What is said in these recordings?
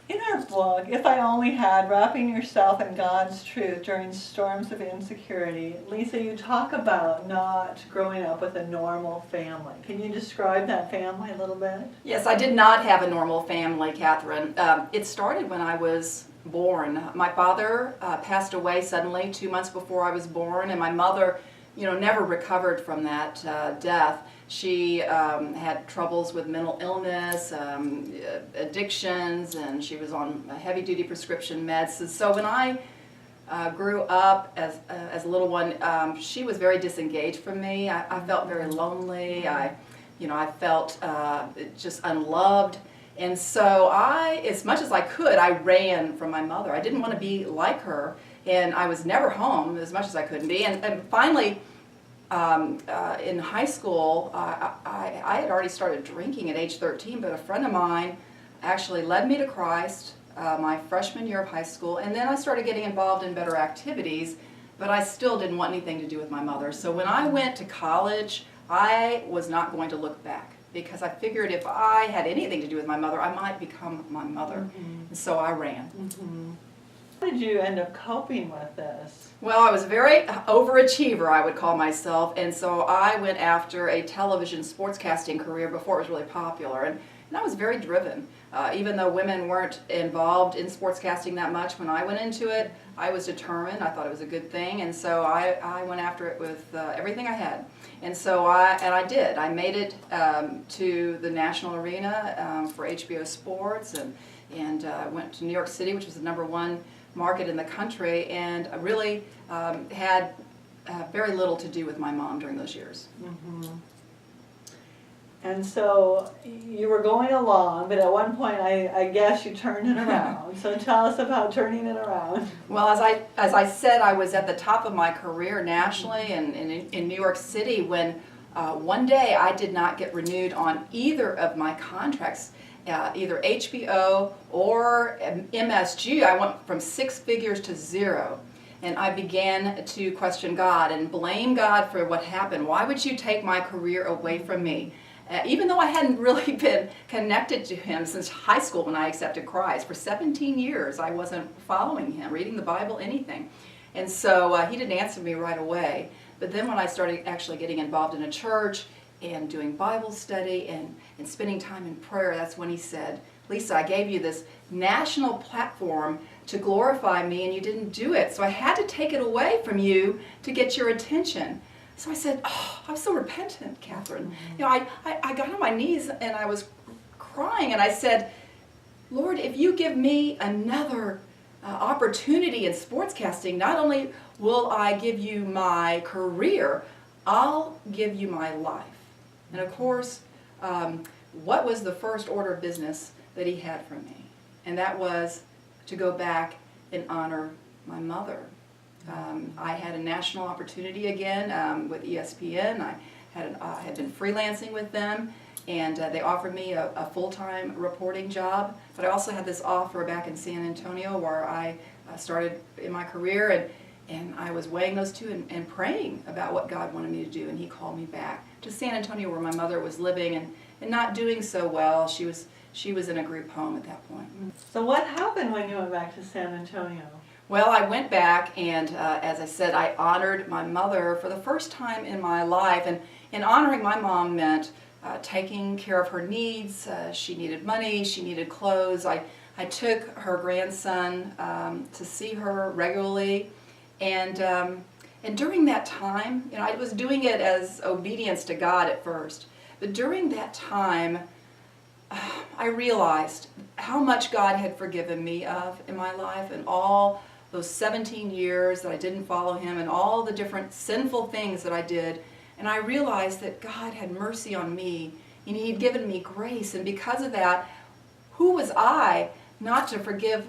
In our book, If I Only Had, Wrapping Yourself in God's Truth During Storms of Insecurity, Lisa, you talk about not growing up with a normal family. Can you describe that family a little bit? Yes, I did not have a normal family, Catherine. It started when I was born. My father passed away suddenly 2 months before I was born, and my mother, never recovered from that death. She had troubles with mental illness, addictions, and she was on heavy-duty prescription meds. So when I grew up as a little one, she was very disengaged from me. I felt very lonely. I felt just unloved. And so as much as I could, I ran from my mother. I didn't want to be like her, and I was never home as much as I could be. And finally, in high school, I had already started drinking at age 13, but a friend of mine actually led me to Christ my freshman year of high school, and then I started getting involved in better activities, but I still didn't want anything to do with my mother. So when I went to college, I was not going to look back, because I figured if I had anything to do with my mother, I might become my mother. And so I ran. How did you end up coping with this? Well, I was a very overachiever, I would call myself, and so I went after a television sportscasting career before it was really popular, and I was very driven. Even though women weren't involved in sportscasting that much when I went into it, I was determined. I thought it was a good thing, and so I went after it with everything I had. And so I did. I made it to the national arena for HBO Sports, and went to New York City, which was the #1 market in the country, and I really had very little to do with my mom during those years. And so you were going along, but at one point I guess you turned it around. So tell us about turning it around. Well, as I said, I was at the top of my career nationally and in New York City when one day I did not get renewed on either of my contracts. Either HBO or MSG. I went from 6 figures to 0. And I began to question God and blame God for what happened. Why would you take my career away from me? Even though I hadn't really been connected to Him since high school when I accepted Christ. For 17 years I wasn't following Him, reading the Bible, anything. And so He didn't answer me right away. But then when I started actually getting involved in a church and doing Bible study and spending time in prayer, that's when He said, Lisa, I gave you this national platform to glorify me and you didn't do it. So I had to take it away from you to get your attention. So I said, oh, I'm so repentant, Catherine. I got on my knees and I was crying and I said, Lord, if you give me another opportunity in sportscasting, not only will I give you my career, I'll give you my life. And of course, what was the first order of business that He had for me? And that was to go back and honor my mother. I had a national opportunity again with ESPN. I had been freelancing with them, and they offered me a full-time reporting job. But I also had this offer back in San Antonio where I started in my career, and I was weighing those two and praying about what God wanted me to do, and He called me back to San Antonio where my mother was living and not doing so well. She was in a group home at that point. So what happened when you went back to San Antonio? Well, I went back and, as I said, I honored my mother for the first time in my life. And honoring my mom meant taking care of her needs. She needed money, she needed clothes. I took her grandson to see her regularly. And during that time, I was doing it as obedience to God at first. But during that time, I realized how much God had forgiven me of in my life, and all those 17 years that I didn't follow Him and all the different sinful things that I did. And I realized that God had mercy on me and He'd given me grace. And because of that, who was I not to forgive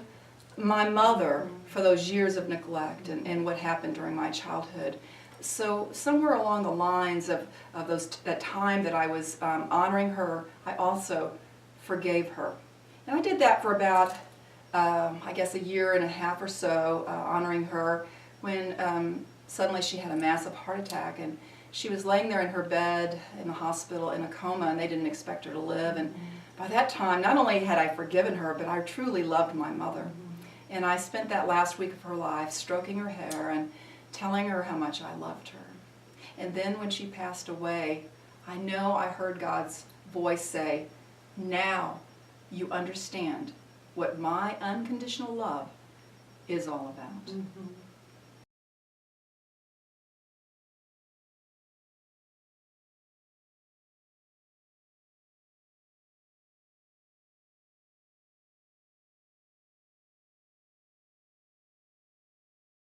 my mother for those years of neglect and what happened during my childhood? So somewhere along the lines of that time that I was honoring her, I also forgave her. And I did that for about, I guess, a year and a half or so, honoring her, when suddenly she had a massive heart attack, she was laying there in her bed in the hospital in a coma, and they didn't expect her to live. And by that time, not only had I forgiven her, but I truly loved my mother. And I spent that last week of her life stroking her hair and telling her how much I loved her. And then when she passed away, I know I heard God's voice say, now you understand what my unconditional love is all about. Mm-hmm.